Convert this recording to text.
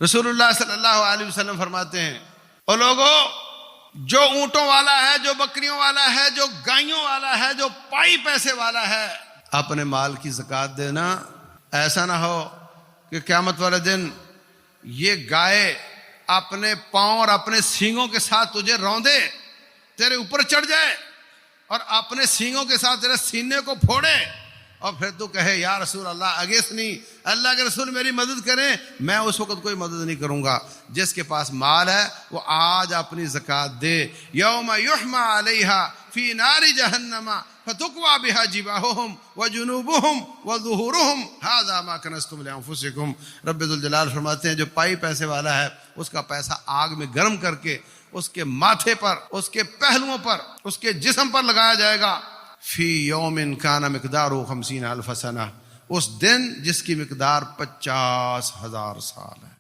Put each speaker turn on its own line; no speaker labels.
रसूलुल्लाह सल्लल्लाहु अलैहि वसल्लम फरमाते हैं, ओ लोगों, जो ऊंटों वाला है, जो बकरियों वाला है, जो गायों वाला है, जो पाई पैसे वाला है, अपने माल की ज़कात देना। ऐसा ना हो कि क़यामत वाले दिन ये गाय अपने पांव और अपने सींगों के साथ तुझे रौंदे, तेरे ऊपर चढ़ जाए और अपने सींगों के साथ तेरे सीने को फोड़े और फिर तू कहे या रसूल अल्लाह अगेसनी, अल्लाह के रसूल मेरी मदद करें। मैं उस वक्त कोई मदद नहीं करूंगा। जिसके पास माल है वो आज अपनी ज़कात दे। यौम युहमा अलैहा फी नारी जहन्नमा फतुक्वा बिहा जिबाहुहुम व जुनूबुहुम व ज़ुहूरुहुम हाज़ा मा कनज़्तुम लिअन्फुसिकुम। रब्बुल जलाल फरमाते हैं, जो पाई पैसे वाला है उसका पैसा आग में गर्म करके उसके माथे पर, उसके पहलुओं पर, उसके जिस्म पर लगाया जाएगा। फी यौमिन काना मिक़दारुहु 50,000 सना, उस दिन जिसकी मिक़दार 50,000 साल है।